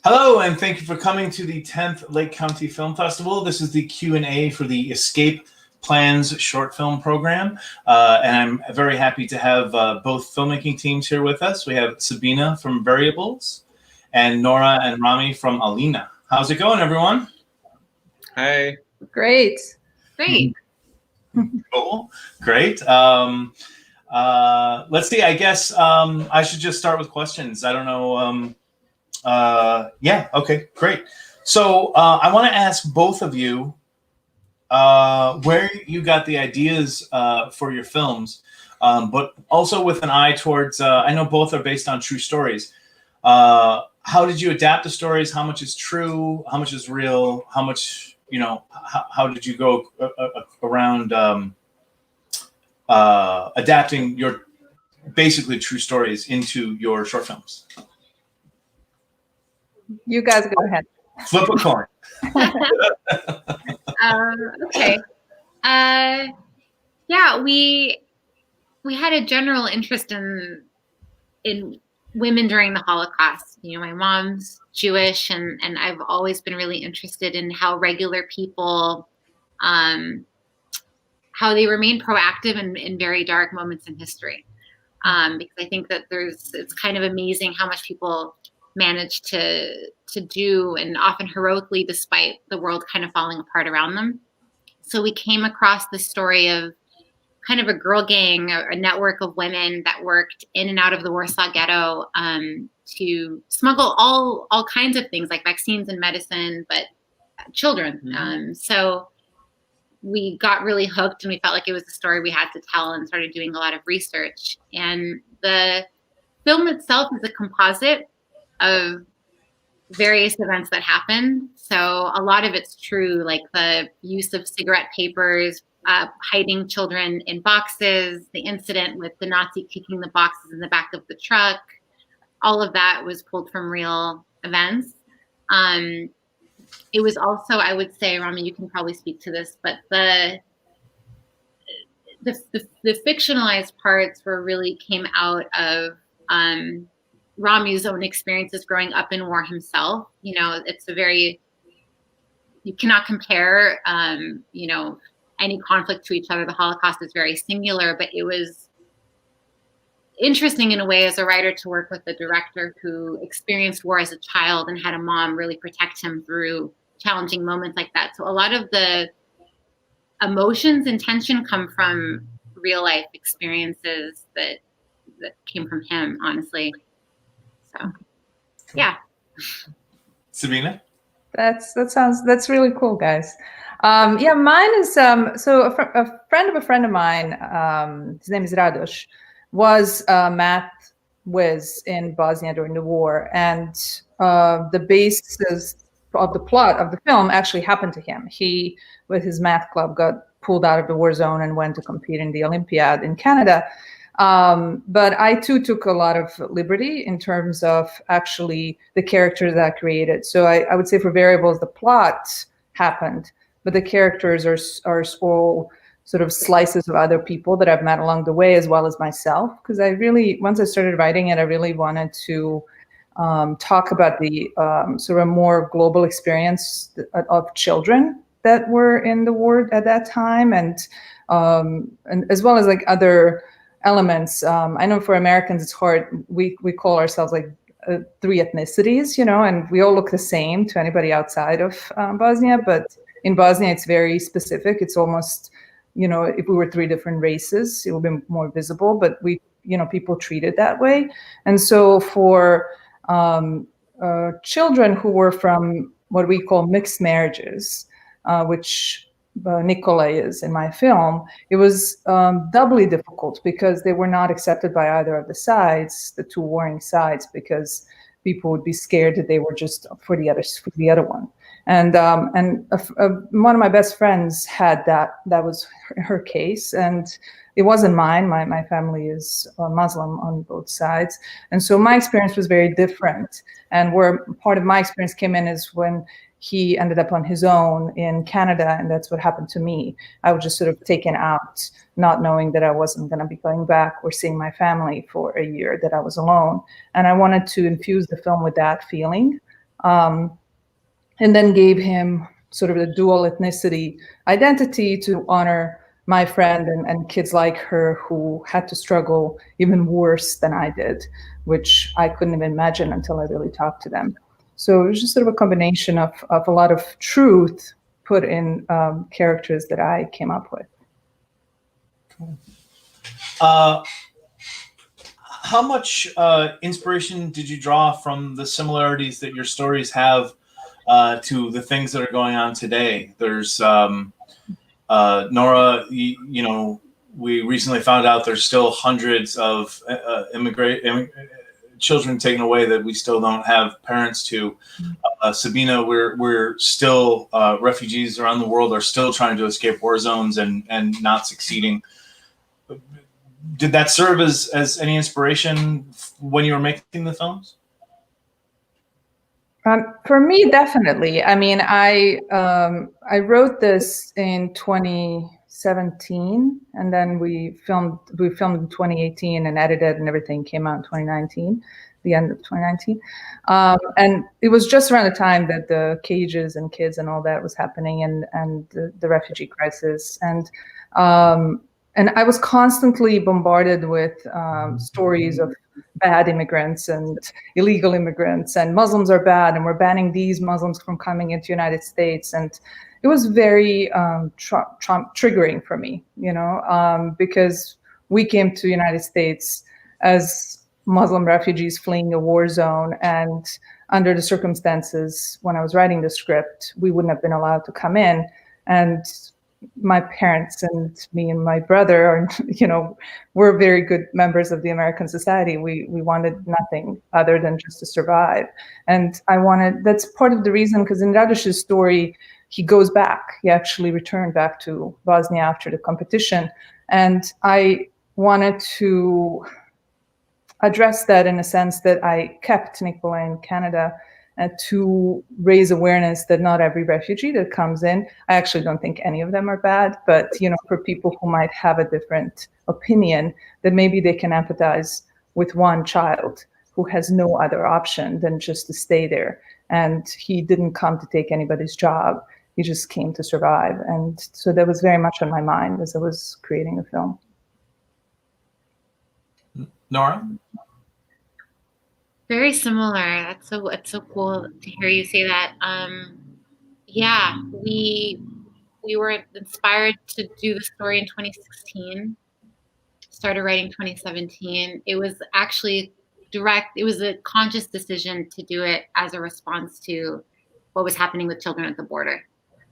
Hello, and thank you for coming to the 10th Lake County Film Festival. This is the Q&A for the Escape Plans short film program, and I'm very happy to have both filmmaking teams here with us. We have Sabina from Variables and Nora and Rami from Alina. How's it going, everyone? Hi. Great. Cool. Great. Let's see. I guess I should just start with questions. I don't know. Yeah. Okay. Great. So I want to ask both of you where you got the ideas for your films, but also with an eye towards. I know both are based on true stories. How did you adapt the stories? How much is true? How much is real? How much, how did you go around adapting your basically true stories into your short films? You guys go ahead. Flip a coin. Okay. Yeah, we had a general interest in women during the Holocaust. My mom's Jewish, and I've always been really interested in how regular people, how they remain proactive in very dark moments in history. Because I think that it's kind of amazing how much people manage to do, and often heroically, despite the world kind of falling apart around them. So we came across the story of kind of a girl gang, a network of women that worked in and out of the Warsaw Ghetto to smuggle all kinds of things like vaccines and medicine, but children. Mm-hmm. So we got really hooked, and we felt like it was a story we had to tell, and started doing a lot of research. And the film itself is a composite of various events that happened. So a lot of it's true, like the use of cigarette papers, hiding children in boxes, the incident with the Nazi kicking the boxes in the back of the truck. All of that was pulled from real events. It was also, I would say, Rami, you can probably speak to this, but the fictionalized parts really came out of Rami's own experiences growing up in war himself. It's you cannot compare, any conflict to each other. The Holocaust is very singular, but it was interesting in a way as a writer to work with a director who experienced war as a child and had a mom really protect him through challenging moments like that. So a lot of the emotions and tension come from real life experiences that came from him, honestly. So, yeah. Sabina? That's really cool, guys. Yeah, mine is, so a friend of mine, his name is Radoš, was a math whiz in Bosnia during the war. And the basis of the plot of the film actually happened to him. He, with his math club, got pulled out of the war zone and went to compete in the Olympiad in Canada. But I too took a lot of liberty in terms of actually the characters that I created. So I would say for Variables, the plot happened, but the characters are all sort of slices of other people that I've met along the way, as well as myself. Because once I started writing it, I really wanted to talk about the sort of more global experience of children that were in the war at that time, and as well as like other elements. I know for Americans it's hard. We call ourselves like three ethnicities, and we all look the same to anybody outside of Bosnia. But in Bosnia, it's very specific. It's almost, if we were three different races, it would be more visible. But people treat it that way. And so for children who were from what we call mixed marriages, which Nikola is in my film, it was doubly difficult because they were not accepted by either of the sides, the two warring sides, because people would be scared that they were just for the other one. And one of my best friends had that was her case, and it wasn't mine. My family is Muslim on both sides, and so my experience was very different. And where part of my experience came in is when he ended up on his own in Canada, and that's what happened to me. I was just sort of taken out, not knowing that I wasn't going to be going back or seeing my family for a year, that I was alone. And I wanted to infuse the film with that feeling, and then gave him sort of the dual ethnicity identity to honor my friend and kids like her who had to struggle even worse than I did, which I couldn't even imagine until I really talked to them. So it was just sort of a combination of a lot of truth put in characters that I came up with. How much inspiration did you draw from the similarities that your stories have to the things that are going on today? There's Nora, you know, we recently found out there's still hundreds of children taken away that we still don't have parents to. Sabina, we're still refugees around the world are still trying to escape war zones and not succeeding. Did that serve as any inspiration when you were making the films? For me, definitely. I mean, I wrote this in 2017, and then we filmed in 2018 and edited, and everything came out in 2019, the end of 2019. And it was just around the time that the cages and kids and all that was happening, and the refugee crisis, and I was constantly bombarded with stories of bad immigrants and illegal immigrants, and Muslims are bad, and we're banning these Muslims from coming into the United States. And it was very triggering for me, you know, because we came to the United States as Muslim refugees fleeing a war zone, and under the circumstances when I was writing the script, we wouldn't have been allowed to come in. And my parents and me and my brother are, you know, we're very good members of the American society. We wanted nothing other than just to survive. And that's part of the reason, because in Radosh's story, he goes back. He actually returned back to Bosnia after the competition. And I wanted to address that in a sense that I kept Nicola in Canada to raise awareness that not every refugee that comes in, I actually don't think any of them are bad, but you know, for people who might have a different opinion, that maybe they can empathize with one child who has no other option than just to stay there. And he didn't come to take anybody's job. He just came to survive. And so that was very much on my mind as I was creating the film. Nora? Very similar. It's so cool to hear you say that. Yeah, we were inspired to do the story in 2016. Started writing 2017. It was actually it was a conscious decision to do it as a response to what was happening with children at the border.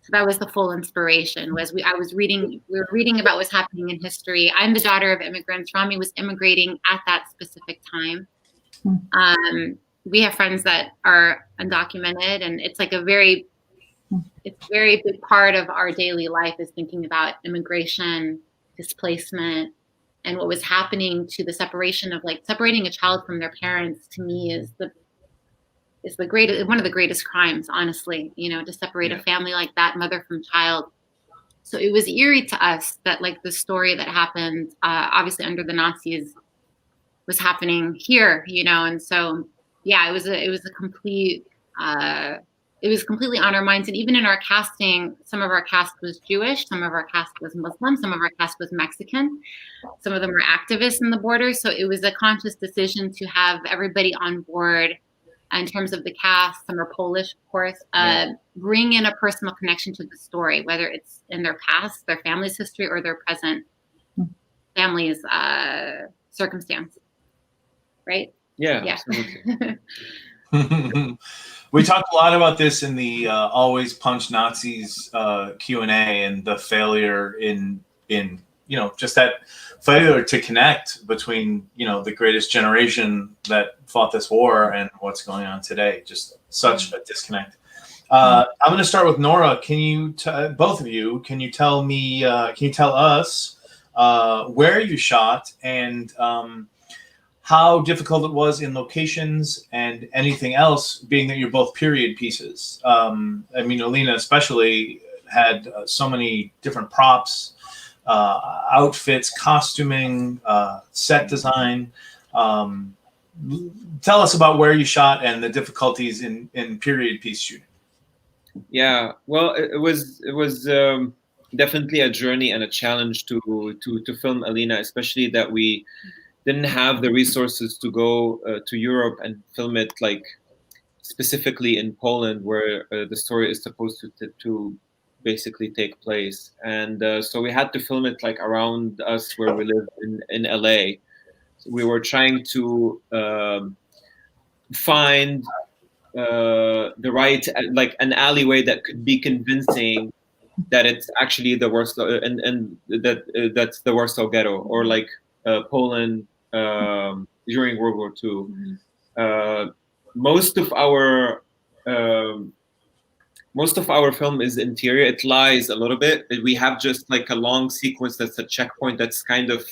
So that was the full inspiration. We were reading about what's happening in history. I'm the daughter of immigrants. Rami was immigrating at that specific time. We have friends that are undocumented, and it's like very big part of our daily life is thinking about immigration, displacement, and what was happening to the separation of, like, separating a child from their parents. To me is one of the greatest crimes, honestly, you know, to separate a family like that, mother from child. So it was eerie to us that, like, the story that happened, obviously under the Nazis, was happening here, you know. And so, yeah, it was completely on our minds. And even in our casting, some of our cast was Jewish, some of our cast was Muslim, some of our cast was Mexican, some of them were activists in the border. So it was a conscious decision to have everybody on board in terms of the cast. Some are Polish, of course, bring in a personal connection to the story, whether it's in their past, their family's history, or their present family's circumstance. Right? Yeah. We talked a lot about this in the Always Punch Nazis Q&A, and the failure in you know, just that failure to connect between, you know, the greatest generation that fought this war and what's going on today. Just such a disconnect. I'm going to start with Nora. Can you, both of you, can you tell us where you shot and how difficult it was in locations and anything else, being that you're both period pieces? I mean, Alina especially had so many different props, outfits, costuming, set design. tell us about where you shot and the difficulties in period piece shooting. Yeah, well, it was definitely a journey and a challenge to film Alina, especially that we didn't have the resources to go to Europe and film it like specifically in Poland, where the story is supposed to basically take place. And so we had to film it like around us where we live in LA. So we were trying to find the right, like an alleyway that could be convincing that it's actually the Warsaw, and that that's the Warsaw Ghetto, or like Poland during World War II. Most of our film is interior. It lies a little bit. We have just like a long sequence that's a checkpoint that's kind of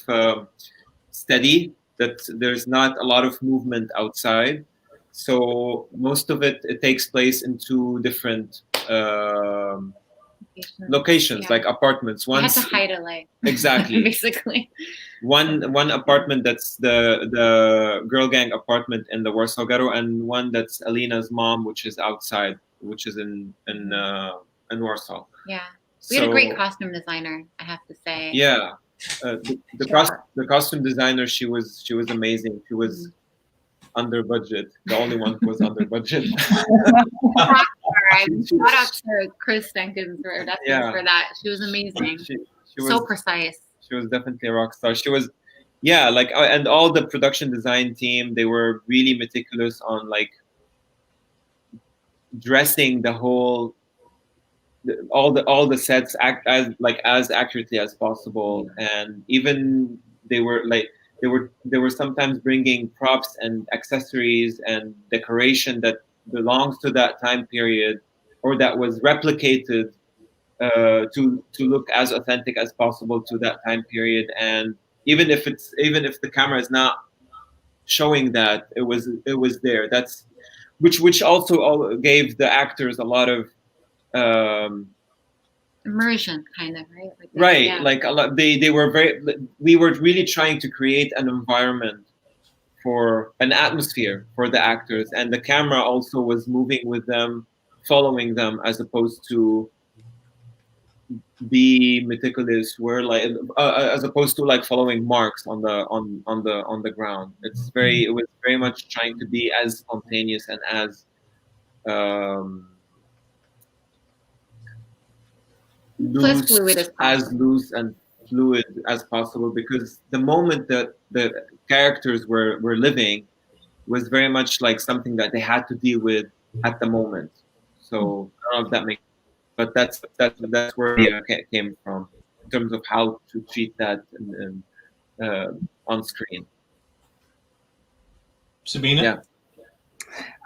steady. That there's not a lot of movement outside. So most of it takes place in two different locations, Yeah. like apartments. You had to hide a light. Exactly. Basically. One apartment that's the girl gang apartment in the Warsaw Ghetto, and one that's Alina's mom, which is outside, which is in Warsaw. Yeah. We had a great costume designer, I have to say. Yeah. The costume designer, she was amazing. She was under budget. The only one who was under budget. Shout out to Chris Jenkins for that. She was amazing. She was so precise. She was definitely a rock star. She was, yeah, like, and all the production design team, they were really meticulous on like dressing the whole, all the sets as accurately as possible. And even they were sometimes bringing props and accessories and decoration that belongs to that time period, or that was replicated to look as authentic as possible to that time period. And even if the camera is not showing that, it was there. That's which also gave the actors a lot of immersion, kind of, right? Like right, yeah. like a lot. They were we were really trying to create an environment, for an atmosphere for the actors, and the camera also was moving with them, following them, as opposed to be meticulous, where like as opposed to like following marks on the ground. It was very much trying to be as spontaneous and as loose and fluid as possible, because the moment that the characters were living was very much like something that they had to deal with at the moment. So I don't know if that makes, but that's where the came from in terms of how to treat that on screen. Sabina? Yeah.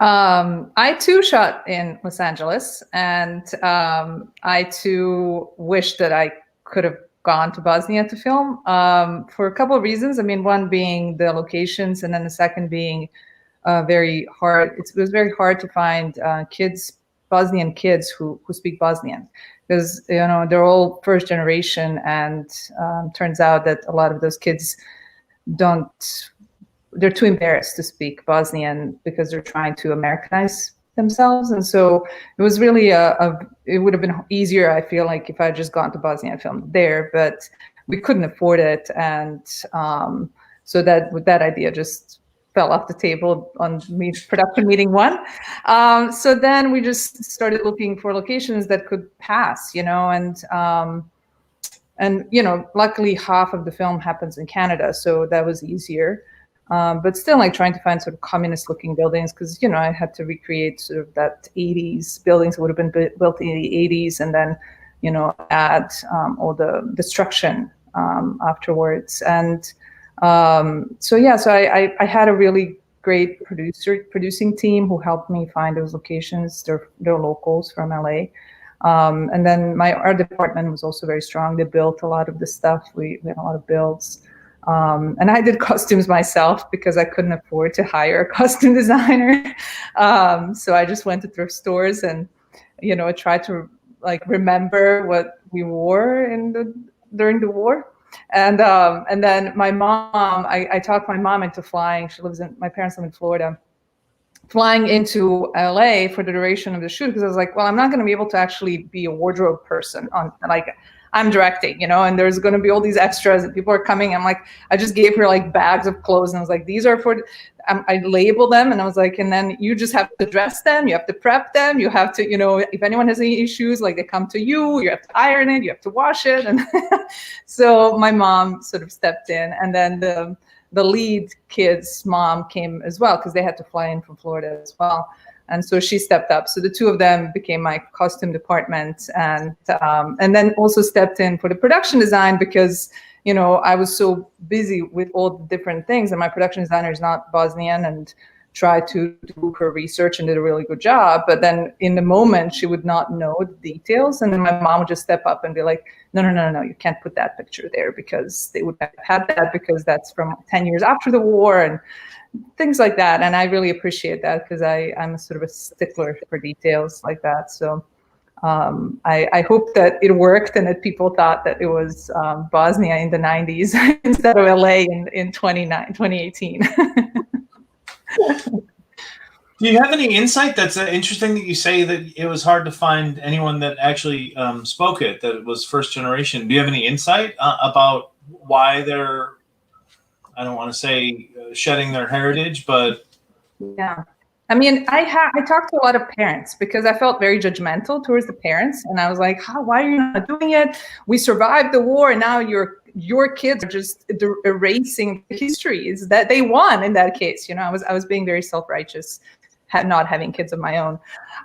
I too shot in Los Angeles, and I too wish that I could have gone to Bosnia to film for a couple of reasons. I mean, one being the locations, and then the second being very hard. It was very hard to find Bosnian kids who speak Bosnian, because they're all first generation, and turns out that a lot of those kids they're too embarrassed to speak Bosnian because they're trying to Americanize themselves. And so it was really it would have been easier, I feel like, if I had just gone to Bosnia and filmed there, but we couldn't afford it. And so that idea just fell off the table on production meeting 1. So then we just started looking for locations that could pass, and luckily half of the film happens in Canada, so that was easier. But still, like, trying to find sort of communist-looking buildings, because I had to recreate sort of that 80s buildings that would have been built in the 80s, and then add all the destruction afterwards. And so I had a really great producing team who helped me find those locations. They're locals from LA. And then my art department was also very strong. They built a lot of the stuff. We had a lot of builds. And I did costumes myself because I couldn't afford to hire a costume designer. So I just went to thrift stores and, tried to like remember what we wore during the war. And then my mom, I talked my mom into flying. My parents live in Florida, flying into LA for the duration of the shoot, because I was like, well, I'm not going to be able to actually be a wardrobe person on, like, I'm directing, and there's going to be all these extras and people are coming. I'm like, I just gave her like bags of clothes and I was like, these are for, I label them, and I was like, and then you just have to dress them, you have to prep them, you have to, if anyone has any issues, like they come to you have to iron it, you have to wash it. And so my mom sort of stepped in, and then the lead kid's mom came as well, because they had to fly in from Florida as well. And so she stepped up. So the two of them became my costume department, and then also stepped in for the production design, because I was so busy with all the different things, and my production designer is not Bosnian, and tried to do her research and did a really good job. But then in the moment, she would not know the details, and then my mom would just step up and be like, no, you can't put that picture there, because they would have had that, because that's from 10 years after the war, and things like that. And I really appreciate that, because I'm sort of a stickler for details like that. So I hope that it worked, and that people thought that it was Bosnia in the 90s instead of LA in 2018. Do you have any insight? That's interesting that you say that it was hard to find anyone that actually spoke it, that it was first generation. Do you have any insight about why they're, I don't want to say shedding their heritage, but... Yeah. I mean, I talked to a lot of parents, because I felt very judgmental towards the parents. And I was like, why are you not doing it? We survived the war, and now your kids are just erasing the histories that they won in that case. I was being very self-righteous, not having kids of my own.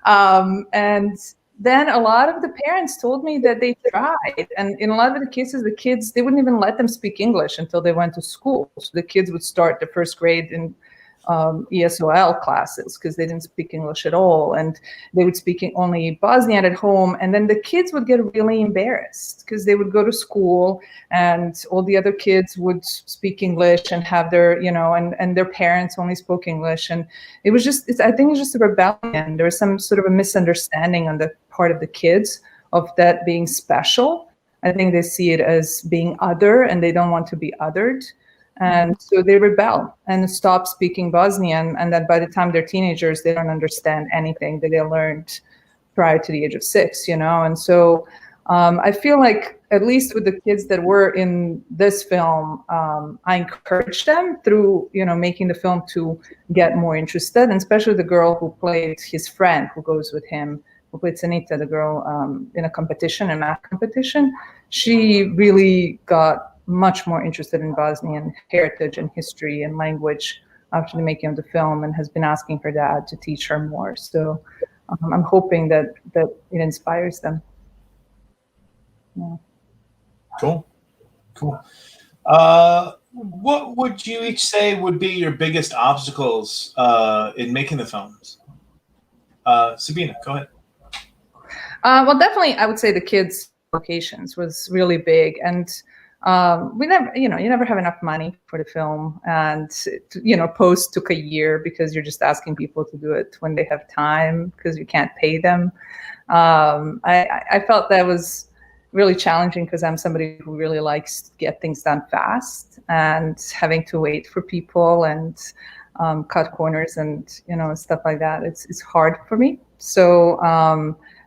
And then a lot of the parents told me that they tried. And in a lot of the cases, the kids, they wouldn't even let them speak English until they went to school. So the kids would start the first grade in ESOL classes, because they didn't speak English at all, and they would speak only Bosnian at home. And then the kids would get really embarrassed, because they would go to school and all the other kids would speak English and have their, and their parents only spoke English. And it was I think it's just a rebellion. There was some sort of a misunderstanding on the part of the kids of that being special. I think they see it as being other, and they don't want to be othered. And so they rebel and stop speaking Bosnian. And then by the time they're teenagers, they don't understand anything that they learned prior to the age of 6, And so I feel like, at least with the kids that were in this film, I encouraged them through, making the film to get more interested. And especially the girl who played his friend, who goes with him, who played Sanita, the girl in a math competition. She really got much more interested in Bosnian heritage and history and language after the making of the film, and has been asking her dad to teach her more. So I'm hoping that it inspires them. Yeah. Cool. What would you each say would be your biggest obstacles in making the films? Sabina, go ahead. Well, definitely, I would say the kids' locations was really big, and we never, you never have enough money for the film, and post took a year, because you're just asking people to do it when they have time, because you can't pay them. I felt that was really challenging, because I'm somebody who really likes to get things done fast, and having to wait for people and cut corners and stuff like that. It's hard for me. So,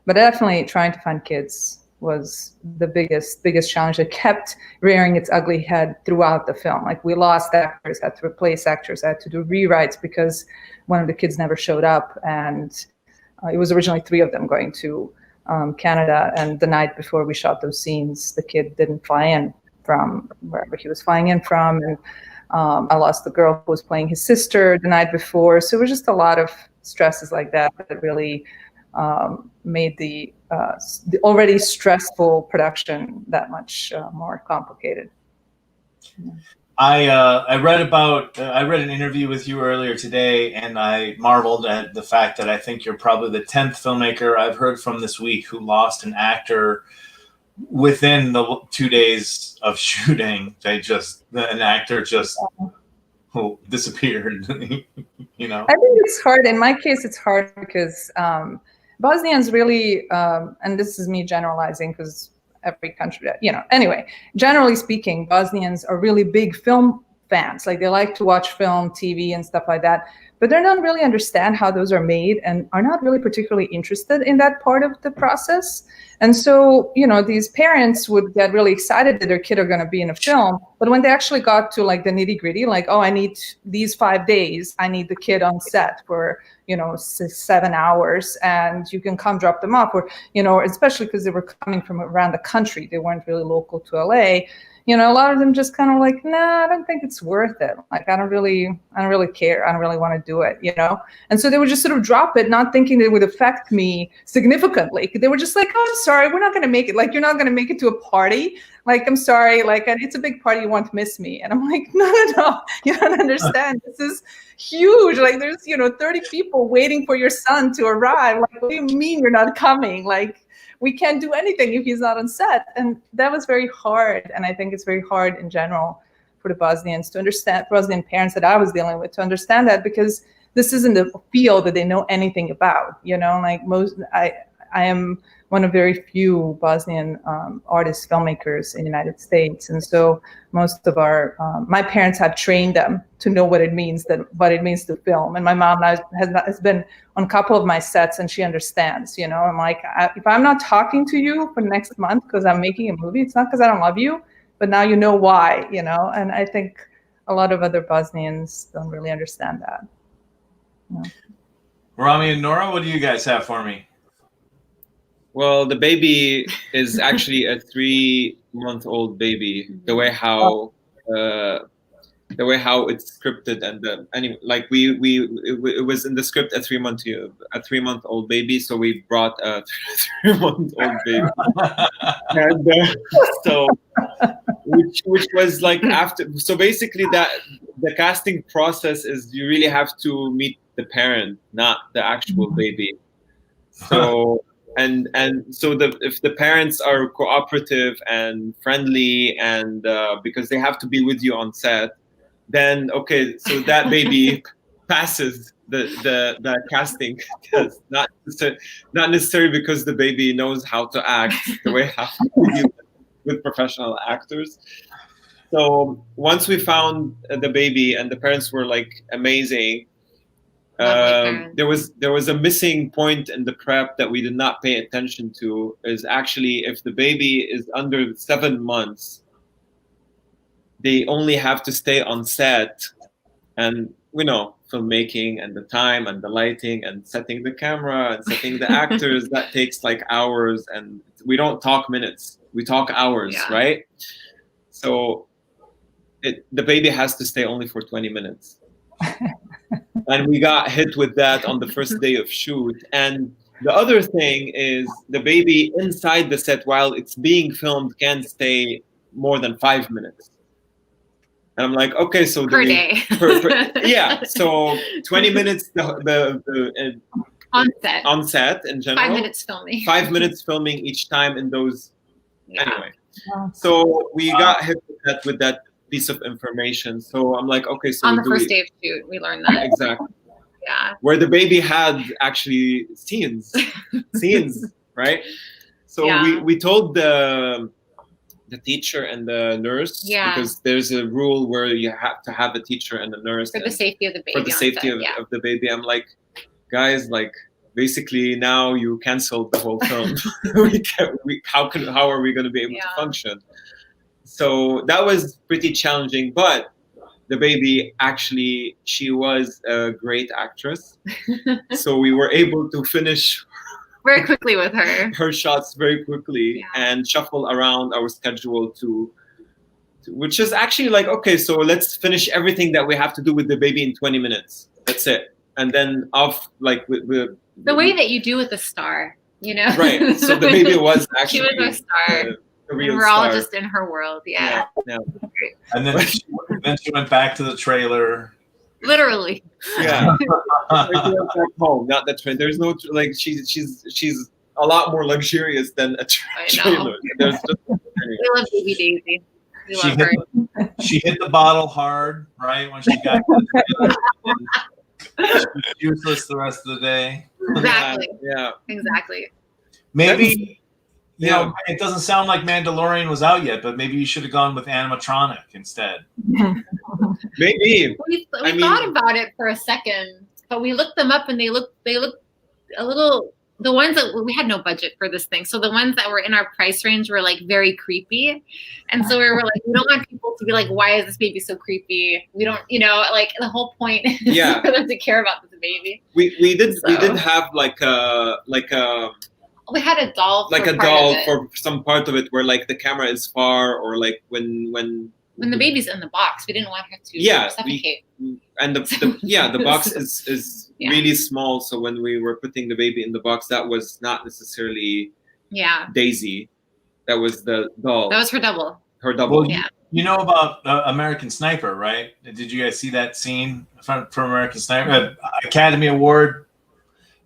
but definitely trying to find kids was the biggest challenge that kept rearing its ugly head throughout the film. Like, we lost actors, had to replace actors, had to do rewrites because one of the kids never showed up. And it was originally 3 of them going to Canada. And the night before we shot those scenes, the kid didn't fly in from wherever he was flying in from. And I lost the girl who was playing his sister the night before. So it was just a lot of stresses like that that really made the already stressful production that much more complicated. Yeah. I read an interview with you earlier today, and I marveled at the fact that I think you're probably the 10th filmmaker I've heard from this week who lost an actor within the 2 days of shooting. An actor just disappeared. I think it's hard. In my case, it's hard because Bosnians really, and this is me generalizing because every country, anyway, generally speaking, Bosnians are really big film fans. Like, they like to watch film, TV, and stuff like that, but they don't really understand how those are made and are not really particularly interested in that part of the process. And so, these parents would get really excited that their kid are going to be in a film. But when they actually got to like the nitty gritty, like, oh, I need these 5 days, I need the kid on set for, 7 hours, and you can come drop them off, or, especially because they were coming from around the country. They weren't really local to LA. A lot of them just kind of like, nah, I don't think it's worth it. Like, I don't really care. I don't really want to do it, And so they would just sort of drop it, not thinking it would affect me significantly. They were just like, oh, I'm sorry, we're not going to make it. Like, you're not going to make it to a party. Like, I'm sorry, like, it's a big party, you won't miss me. And I'm like, no, you don't understand. This is huge. Like, there's, 30 people waiting for your son to arrive. Like, what do you mean you're not coming? Like, we can't do anything if he's not on set. And that was very hard. And I think it's very hard in general for the Bosnians to understand, Bosnian parents that I was dealing with, to understand that, because this isn't a field that they know anything about. Like, I am one of very few Bosnian artists, filmmakers in the United States. And so most of my parents have trained them to know what it means to film. And my mom has been on a couple of my sets, and she understands, I'm like, if I'm not talking to you for next month because I'm making a movie, it's not because I don't love you, but now you know why, and I think a lot of other Bosnians don't really understand that. Rami and Nora, what do you guys have for me? Well, the baby is actually a 3-month-old baby. The way how it's scripted, and anyway, like it was in the script a 3-month-old baby. So we brought a 3-month-old baby, and so which was like after. So basically, that the casting process is you really have to meet the parent, not the actual baby. So. And so if the parents are cooperative and friendly, and because they have to be with you on set, then okay, so that baby passes the casting test. Not necessarily because the baby knows how to act the way how we deal with professional actors. So once we found the baby and the parents were like amazing. There was a missing point in the prep that we did not pay attention to, is actually if the baby is under 7 months, they only have to stay on set, and filmmaking and the time and the lighting and setting the camera and setting the actors, that takes like hours, and we don't talk minutes, we talk hours, right? So the baby has to stay only for 20 minutes. And we got hit with that on the first day of shoot. And the other thing is the baby inside the set while it's being filmed can't stay more than 5 minutes. And I'm like, okay, so per day. Yeah, so 20 minutes on set in general. 5 minutes filming. 5 minutes filming each time in those. Yeah. Anyway, so we got hit with that piece of information. So I'm like, okay, so on the first day of shoot, we learned that. Exactly. Yeah. Where the baby had actually scenes, right? So we told the teacher and the nurse, because there's a rule where you have to have a teacher and a nurse for the safety of the baby. For the safety of the baby. I'm like, guys, like basically now you canceled the whole film. How are we going to be able to function? So that was pretty challenging, but the baby actually, she was a great actress. So we were able to finish very quickly with her shots very quickly and shuffle around our schedule to which is actually like, okay, so let's finish everything that we have to do with the baby in 20 minutes. That's it. And then off, like with the way that you do with a star, Right. So the baby was actually she was a star. The real we're star. all just in her world. Yeah. And then she went back to the trailer. Literally. Yeah. Back home, not the trailer. There's no like she's a lot more luxurious than a trailer. There's just we love Baby Daisy. We love her. She hit the bottle hard, right? When she got to the trailer. She was useless the rest of the day. Exactly. Yeah. Exactly. Maybe you know, it doesn't sound like Mandalorian was out yet, but maybe you should have gone with animatronic instead. Maybe. We thought about it for a second, but we looked them up and they looked a little, the ones that we had no budget for this thing. So the ones that were in our price range were like very creepy. And so we were like, we don't want people to be like, why is this baby so creepy? We don't, you know, like the whole point is for them to care about this baby. We did have we had a doll for some part of it where like the camera is far, or like when the baby's in the box, we didn't want her to suffocate. And the box is really small, so when we were putting the baby in the box, that was not necessarily Daisy. That was the doll. That was her double. Her double. Well, you know about American Sniper, right? Did you guys see that scene from American Sniper? Academy Award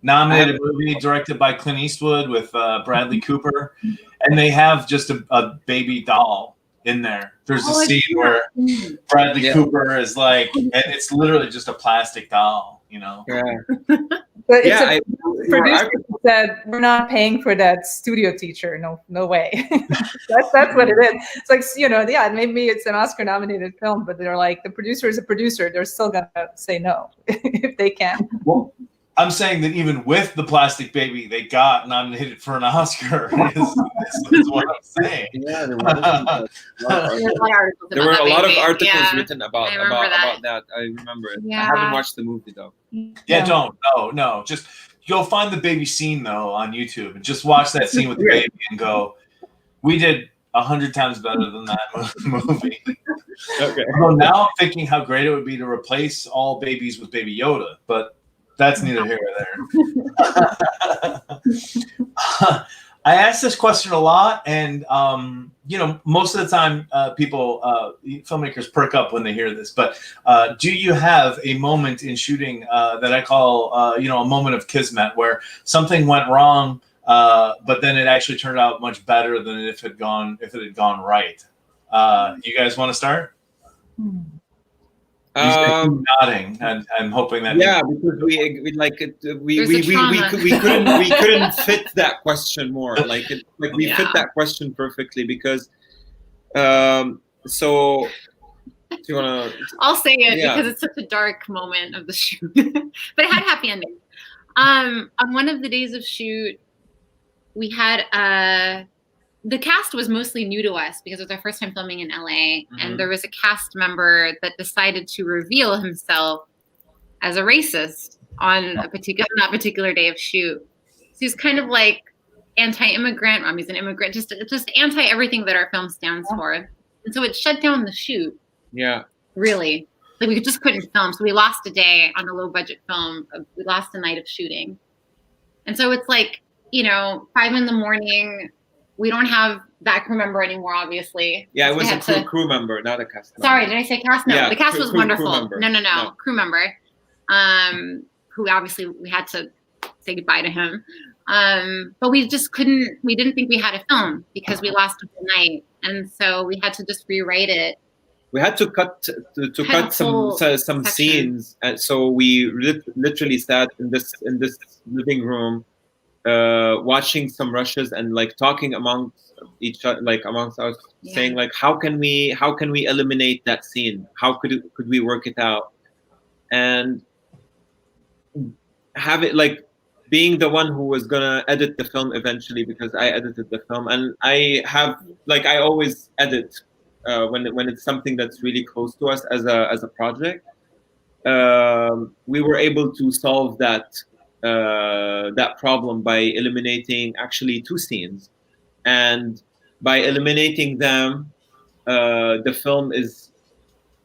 nominated movie directed by Clint Eastwood with Bradley Cooper, and they have just a baby doll in there. There's a scene where Bradley Cooper is like, and it's literally just a plastic doll, you know. But producer said, we're not paying for that studio teacher. No way. that's what it is. It's like, you know, maybe it's an Oscar-nominated film, but they're like, the producer is a producer. They're still gonna say no if they can. Well, I'm saying that even with the plastic baby, they got nominated for an Oscar. is what I'm saying. Yeah, there were a lot of articles written about that. I remember it. I haven't watched the movie though. Yeah, no. Just go find the baby scene though on YouTube and just watch that scene with the baby and go, we did 100 times better than that movie. Okay. Well, now I'm thinking how great it would be to replace all babies with Baby Yoda, but that's neither here or there. I ask this question a lot, and you know, most of the time, filmmakers perk up when they hear this. But do you have a moment in shooting that I call, you know, a moment of kismet, where something went wrong, but then it actually turned out much better than if it had gone right? You guys want to start? Nodding, and I'm hoping that because we like it. We couldn't fit that question more. We fit that question perfectly because. So, do you wanna? I'll say it because it's such a dark moment of the shoot, but it had a happy ending. On one of the days of shoot, we had the cast was mostly new to us because it was our first time filming in LA. And there was a cast member that decided to reveal himself as a racist on that particular day of shoot. So he's kind of like anti-immigrant. He's an immigrant, just anti everything that our film stands for. And so it shut down the shoot. Yeah. Really. Like we just couldn't film. So we lost a day on a low budget film. We lost a night of shooting. And so it's like, you know, 5 a.m. We don't have that crew member anymore, obviously. Yeah, it was a crew member, not a cast member. Sorry, did I say cast? No, the cast was wonderful. No, crew member. Who obviously we had to say goodbye to him. But we just couldn't, we didn't think we had a film because we lost a whole night. And so we had to just rewrite it. We had to cut some scenes. And so we literally sat in this living room, watching some rushes and like talking amongst us, saying like, how can we eliminate that scene? How could we work it out? And have it like being the one who was gonna edit the film eventually, because I edited the film, and I always edit when it's something that's really close to us as a project. We were able to solve that problem by eliminating actually 2 scenes, and by eliminating them, the film is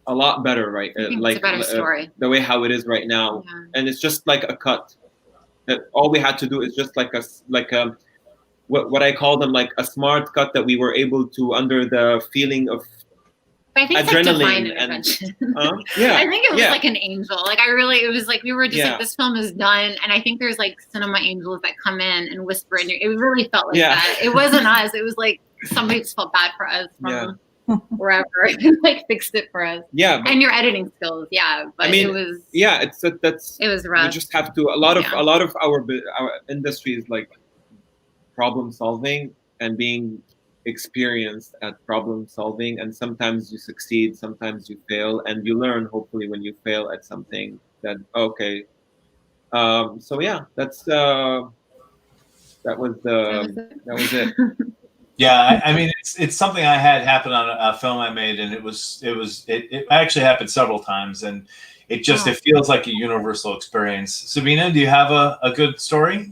a lot better, right? It's a better story. The way how it is right now, and it's just like a cut. That all we had to do is just like a what I call them, like a smart cut that we were able to, under the feeling of I think adrenaline and I think it was like an angel. Like it was like we were just like, this film is done, and I think there's like cinema angels that come in and whisper in your. It really felt like that. It wasn't us. It was like somebody just felt bad for us from wherever and like fixed it for us. Yeah, and your editing skills. Yeah, but I mean, it was. Yeah, it was rough. We just have to. A lot of our industry is like problem solving, and being experienced at problem solving. And sometimes you succeed, sometimes you fail, and you learn, hopefully, when you fail at something that, okay. So yeah, that's that was it. Yeah, I mean, it's something I had happen on a film I made, and it actually happened several times, and it feels like a universal experience. Sabina, do you have a good story?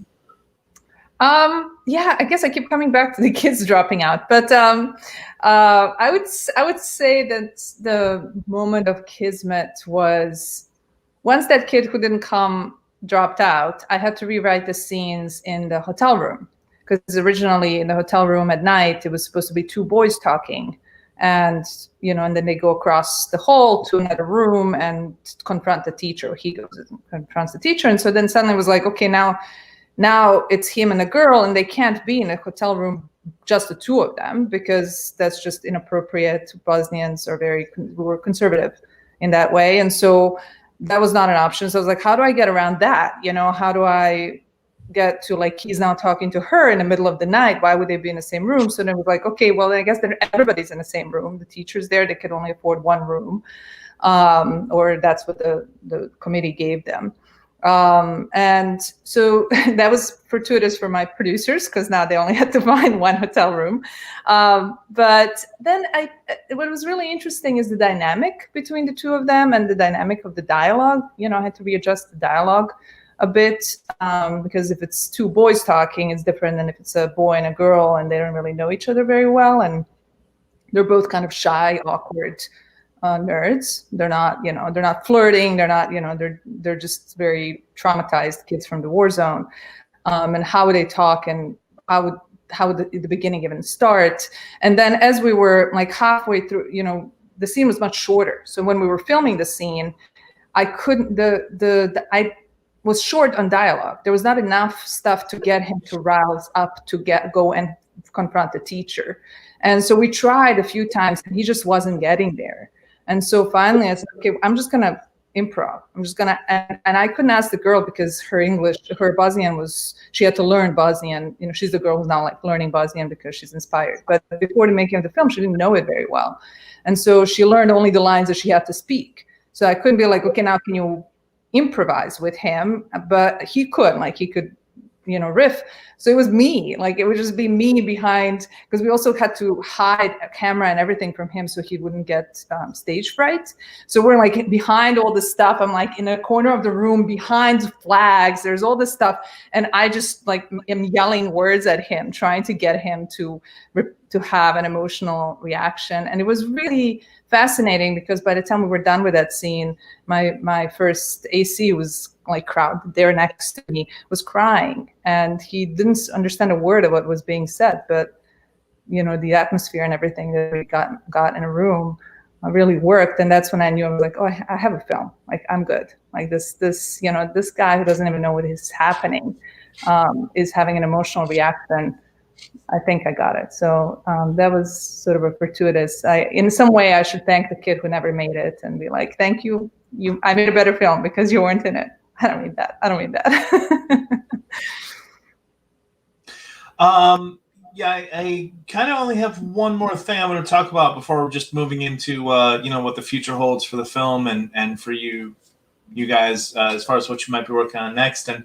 Yeah, I guess I keep coming back to the kids dropping out, but I would say that the moment of kismet was once that kid who didn't come dropped out. I had to rewrite the scenes in the hotel room, because originally in the hotel room at night it was supposed to be two boys talking, and and then they go across the hall to another room and confront the teacher. He goes and confronts the teacher, and so then suddenly it was like, okay, now it's him and the girl, and they can't be in a hotel room, just the two of them, because that's just inappropriate. Bosnians were conservative in that way, and so that was not an option. So I was like, how do I get around that? How do I get to, like, he's now talking to her in the middle of the night? Why would they be in the same room? So then it was like, okay, well, I guess everybody's in the same room. The teacher's there, they could only afford one room, or that's what the committee gave them. And so that was fortuitous for my producers, because now they only had to find one hotel room. But then what was really interesting is the dynamic between the two of them, and the dynamic of the dialogue. I had to readjust the dialogue a bit, because if it's two boys talking, it's different than if it's a boy and a girl and they don't really know each other very well, and they're both kind of shy, awkward nerds. They're not flirting. They're not, they're just very traumatized kids from the war zone. And how would they talk, and how would the beginning even start? And then as we were like halfway through, the scene was much shorter. So when we were filming the scene, I couldn't, I was short on dialogue. There was not enough stuff to get him to rouse up to go and confront the teacher. And so we tried a few times, and he just wasn't getting there. And so finally I said, okay, I'm just going to improv. I'm just going to, and I couldn't ask the girl, because her Bosnian she had to learn Bosnian. She's the girl who's now like learning Bosnian because she's inspired. But before the making of the film, she didn't know it very well. And so she learned only the lines that she had to speak. So I couldn't be like, okay, now can you improvise with him? But he could riff. So it was me, like it would just be me behind, because we also had to hide a camera and everything from him so he wouldn't get stage fright. So we're like behind all this stuff. I'm like in a corner of the room behind flags. There's all this stuff. And I just like am yelling words at him, trying to get him to have an emotional reaction. And it was really fascinating, because by the time we were done with that scene, my first AC was like crowd there next to me was crying, and he didn't understand a word of what was being said, but the atmosphere and everything that we got in a room really worked. And that's when I knew, I was like, oh, I have a film, like I'm good. Like this guy who doesn't even know what is happening is having an emotional reaction. I think I got it. So that was sort of a fortuitous. In some way, I should thank the kid who never made it and be like, thank you. I made a better film because you weren't in it. I don't mean that. Yeah, I kind of only have one more thing I want to talk about before we're just moving into what the future holds for the film and for you guys as far as what you might be working on next. And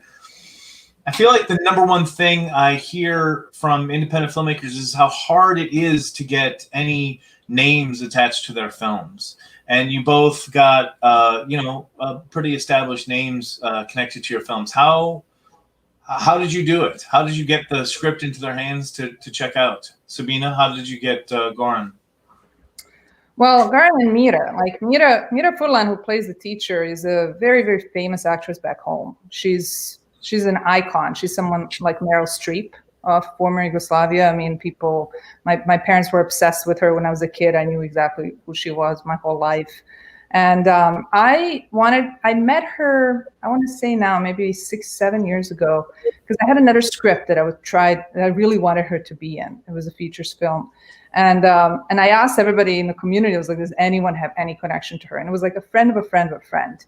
I feel like the number one thing I hear from independent filmmakers is how hard it is to get any names attached to their films. And you both got, pretty established names connected to your films. How did you do it? How did you get the script into their hands to check out? Sabina, how did you get Goran? Well, Goran and Mira Furlan, who plays the teacher, is a very, very famous actress back home. She's an icon. She's someone like Meryl Streep of former Yugoslavia. I mean, my parents were obsessed with her when I was a kid. I knew exactly who she was my whole life. And I met her, I want to say now, maybe 6-7 years ago, because I had another script that that I really wanted her to be in. It was a features film. And I asked everybody in the community, I was like, does anyone have any connection to her? And it was like a friend of a friend of a friend.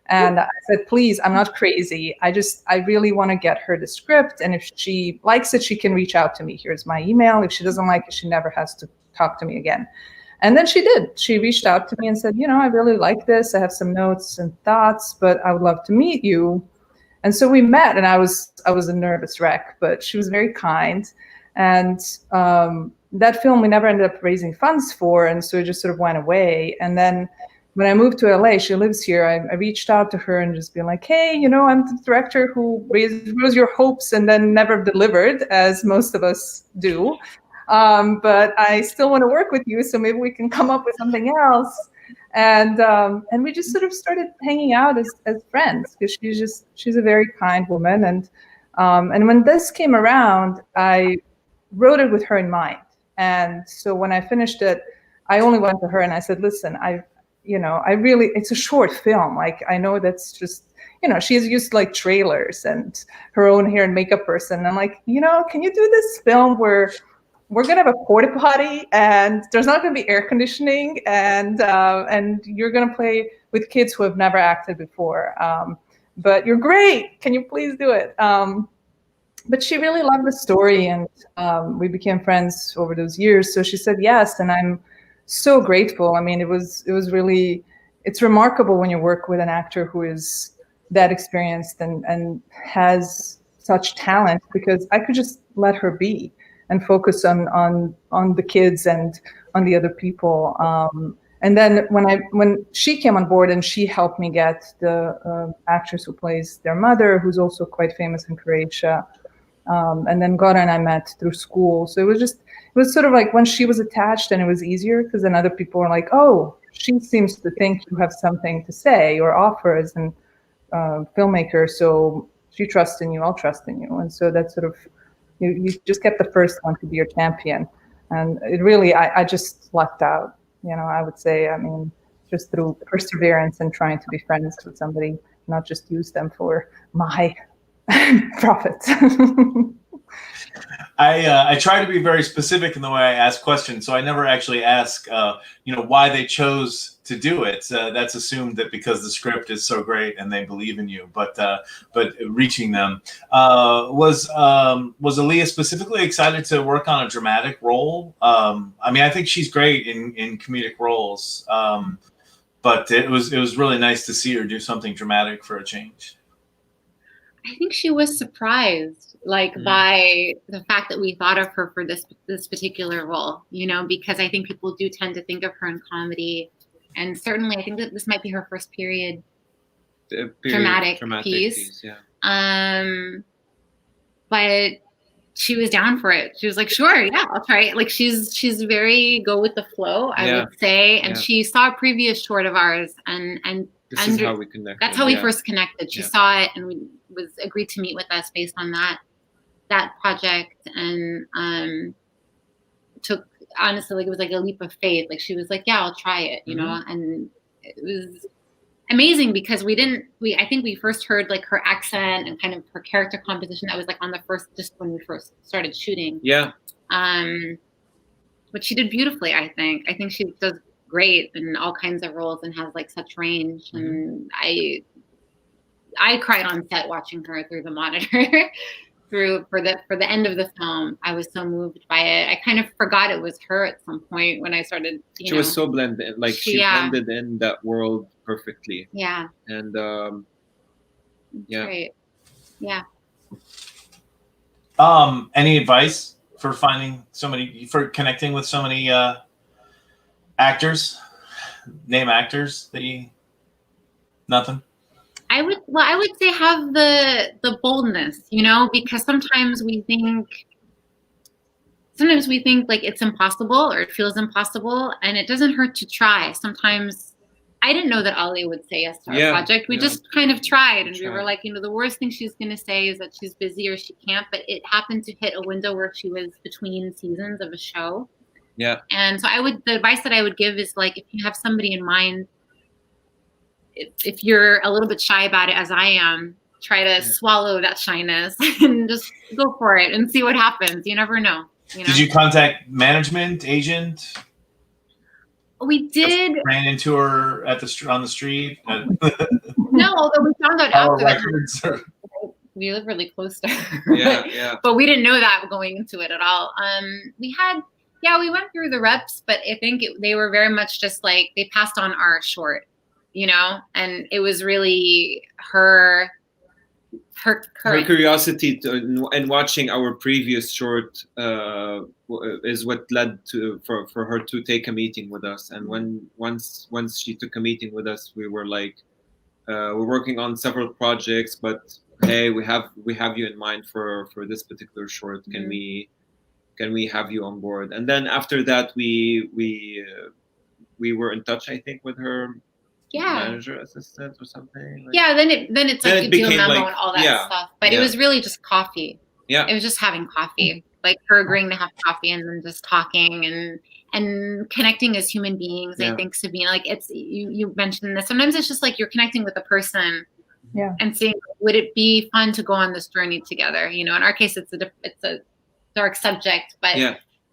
And I said, please, I'm not crazy. I really want to get her the script. And if she likes it, she can reach out to me. Here's my email. If she doesn't like it, she never has to talk to me again. And then she did. She reached out to me and said, I really like this. I have some notes and thoughts, but I would love to meet you. And so we met, and I was a nervous wreck, but she was very kind. And that film we never ended up raising funds for, and so it just sort of went away. And then when I moved to LA, she lives here, I reached out to her and just been like, hey, I'm the director who rose your hopes and then never delivered, as most of us do. But I still want to work with you, so maybe we can come up with something else. And we just sort of started hanging out as friends, because she's a very kind woman. And when this came around, I wrote it with her in mind. And so when I finished it, I only went to her and I said, listen, it's a short film. Like, I know that's just, she's used to like trailers and her own hair and makeup person. And I'm like, can you do this film where we're going to have a porta potty and there's not going to be air conditioning, and you're going to play with kids who have never acted before. But you're great. Can you please do it? But she really loved the story, and we became friends over those years. So she said yes, and I'm so grateful. I mean, it was really, it's remarkable when you work with an actor who is that experienced and has such talent, because I could just let her be and focus on the kids and on the other people. And then when she came on board and she helped me get the actress who plays their mother, who's also quite famous in Croatia. And then Goran and I met through school. So it was sort of like when she was attached, and it was easier, because then other people were like, oh, she seems to think you have something to say or offer as a filmmaker. So she trusts in you, I'll trust in you. And so that's sort of, you just get the first one to be your champion. And it really, I just lucked out, I would say. I mean, just through perseverance and trying to be friends with somebody, not just use them for my profit. I try to be very specific in the way I ask questions, so I never actually ask, why they chose to do it. That's assumed that because the script is so great and they believe in you. But reaching them, was Aaliyah specifically excited to work on a dramatic role? I mean, I think she's great in comedic roles, but it was really nice to see her do something dramatic for a change. I think she was surprised, by the fact that we thought of her for this particular role, because I think people do tend to think of her in comedy, and certainly I think that this might be her first period dramatic piece. Yeah. But she was down for it. She was like, sure, yeah, I'll try it. Like, she's very go with the flow, I would say. And she saw a previous short of ours, and this is how we connected. That's how we first connected. She saw it and was agreed to meet with us based on that project, and took, honestly, it was like a leap of faith. Like, she was like, yeah, I'll try it, and it was amazing, because I think we first heard like her accent and kind of her character composition. That was like on just when we first started shooting. Yeah. But she did beautifully, I think. I think she does great in all kinds of roles and has like such range. And I cried on set watching her through the monitor for the end of the film. I was so moved by it. I kind of forgot it was her at some point when I started. She was so blended, like she blended in that world perfectly. Yeah. And Great. Yeah. Any advice for connecting with so many actors? Name actors that you. Nothing. I would say have the boldness, because sometimes we think like it's impossible, or it feels impossible, and it doesn't hurt to try. Sometimes I didn't know that Ali would say yes to our project. We just kind of tried, and we were like, the worst thing she's going to say is that she's busy or she can't, but it happened to hit a window where she was between seasons of a show. Yeah. And so the advice that I would give is, like, if you have somebody in mind, if you're a little bit shy about it, as I am, try to swallow that shyness and just go for it and see what happens. You never know. Did you contact management, agent? We did. Ran into her at on the street. No, although we found out Our after. records. We live really close to her. Yeah. But we didn't know that going into it at all. We went through the reps, but I think they were very much just like, they passed on our short, and it was really her curiosity and watching our previous short is what led for her to take a meeting with us. And once she took a meeting with us, we were like, we're working on several projects, but hey, we have you in mind for this particular short. Can we have you on board? And then after that, we were in touch, I think, with her manager, assistant, or something. Then it's like you do a memo and all that stuff. But it was really just coffee. Yeah, it was just having coffee, like her agreeing to have coffee and then just talking and connecting as human beings. I think, Sabina, like it's you mentioned this. Sometimes it's just like you're connecting with a person. Yeah. And seeing, would it be fun to go on this journey together? In our case, it's a dark subject, but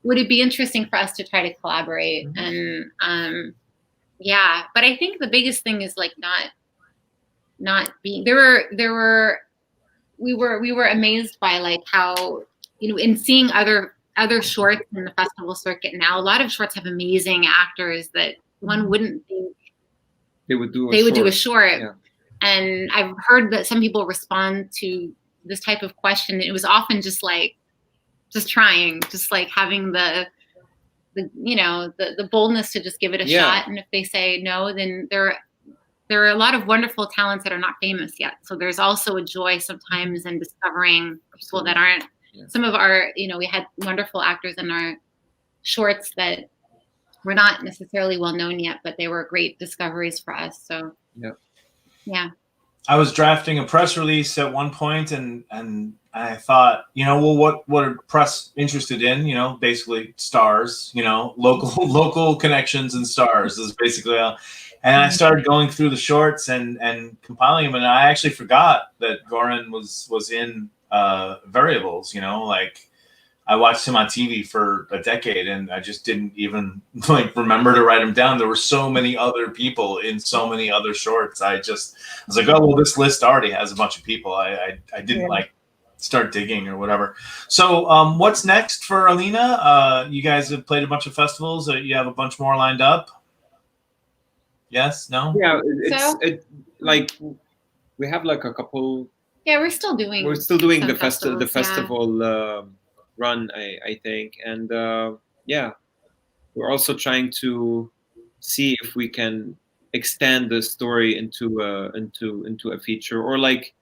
would it be interesting for us to try to collaborate? And but I think the biggest thing is like not being we were amazed by like how, in seeing other shorts in the festival circuit now, a lot of shorts have amazing actors that one wouldn't think they would do a short. Yeah. And I've heard that some people respond to this type of question. It was often just like, trying, just like having the boldness to just give it a shot. And if they say no, then there are a lot of wonderful talents that are not famous yet. So there's also a joy sometimes in discovering people that aren't. Some of our, we had wonderful actors in our shorts that were not necessarily well known yet, but they were great discoveries for us. So yeah. I was drafting a press release at one point, and I thought, what are press interested in? Basically stars. Local connections and stars is basically all. And I started going through the shorts and compiling them, and I actually forgot that Goran was in Variables. Like I watched him on TV for a decade, and I just didn't even remember to write him down. There were so many other people in so many other shorts. I was like, oh well, this list already has a bunch of people. I didn't start digging or whatever. So what's next for Alina? You guys have played a bunch of festivals. You have a bunch more lined up. Yes? No? Yeah, it's like we have like a couple. Yeah, we're still doing the festival run, I think, and we're also trying to see if we can extend the story into a feature, or like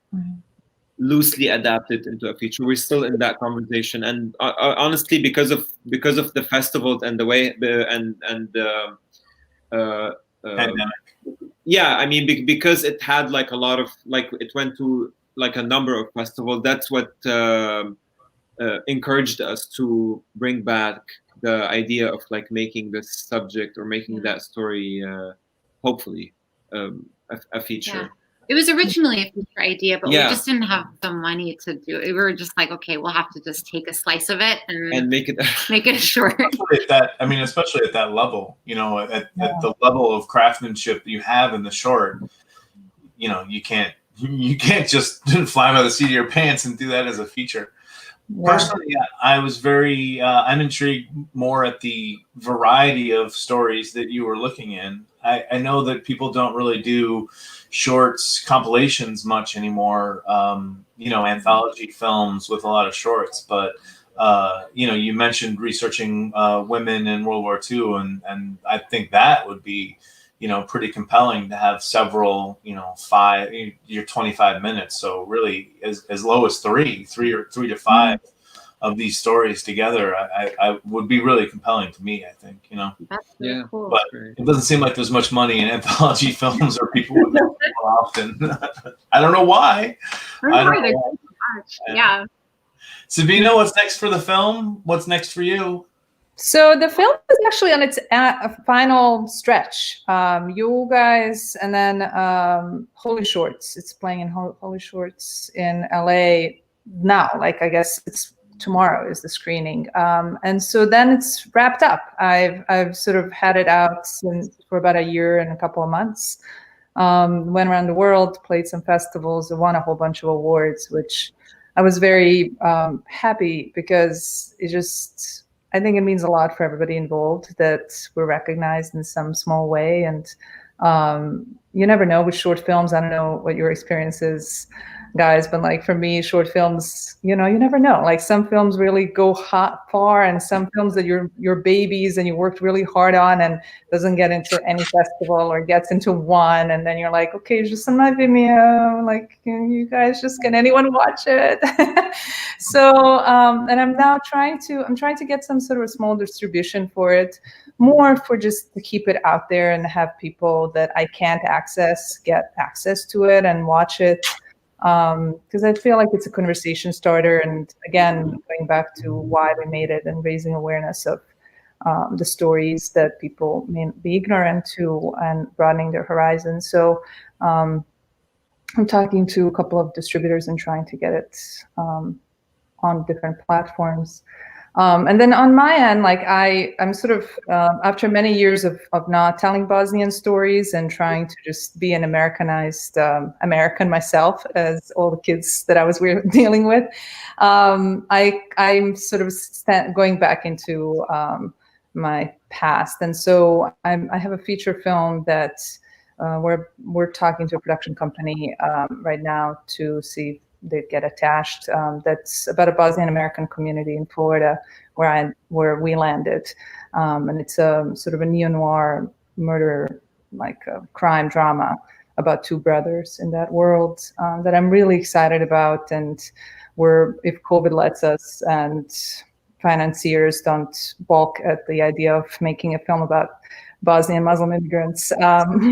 loosely adapt it into a feature. We're still in that conversation, and honestly, because of the festivals and the way pandemic. Yeah, I mean, because it had like a lot of it went to like a number of festivals. That's what encouraged us to bring back the idea of like making this subject or making that story hopefully a feature. Yeah. It was originally a feature idea, but we just didn't have the money to do it. We were just like, okay, we'll have to just take a slice of it and make it a short. Especially at that level, at the level of craftsmanship you have in the short, you can't just fly by the seat of your pants and do that as a feature. Yeah. Personally, I was very, I'm intrigued more at the variety of stories that you were looking in. I know that people don't really do shorts compilations much anymore, anthology films with a lot of shorts, but you mentioned researching women in World War II, and I think that would be pretty compelling to have several, 5, you're 25 minutes. So really as low as three to five of these stories together, I would be really compelling to me, I think, That's really cool. But it doesn't seem like there's much money in anthology films, or people would make it more often. I don't know why. Yeah. Sabina, what's next for the film? What's next for you? So the film is actually on its final stretch. You guys, and then Holy Shorts. It's playing in Holy Shorts in LA now. Like, I guess it's tomorrow is the screening, and so then it's wrapped up. I've sort of had it out for about a year and a couple of months. Went around the world, played some festivals, and won a whole bunch of awards, which I was very happy, because I think it means a lot for everybody involved that we're recognized in some small way. And you never know with short films. I don't know what your experience is, guys, but like for me, short films, you never know. Like some films really go far, and some films that your babies and you worked really hard on and doesn't get into any festival or gets into one, and then you're like, okay, just on my Vimeo, like, you guys just, can anyone watch it? So and I'm trying to get some sort of a small distribution for it, more for just to keep it out there and have people that I can't access get access to it and watch it, because I feel like it's a conversation starter. And again, going back to why we made it and raising awareness of the stories that people may be ignorant to, and broadening their horizons. So I'm talking to a couple of distributors and trying to get it on different platforms. And then on my end, like I'm sort of, after many years of not telling Bosnian stories and trying to just be an Americanized American myself, as all the kids that I was dealing with, I'm sort of going back into my past. And so I have a feature film that we're talking to a production company right now to see if they get attached. That's about a Bosnian American community in Florida where we landed, and it's a sort of a neo-noir murder, like a crime drama about two brothers in that world, that I'm really excited about. And if COVID lets us and financiers don't balk at the idea of making a film about Bosnian Muslim immigrants,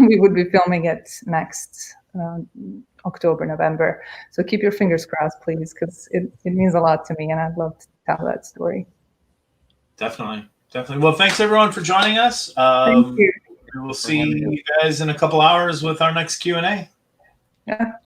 we would be filming it next October, November. So keep your fingers crossed, please, because it means a lot to me, and I'd love to tell that story. Definitely. Well, thanks everyone for joining us. Thank you. We'll see you guys in a couple hours with our next Q&A. Yeah.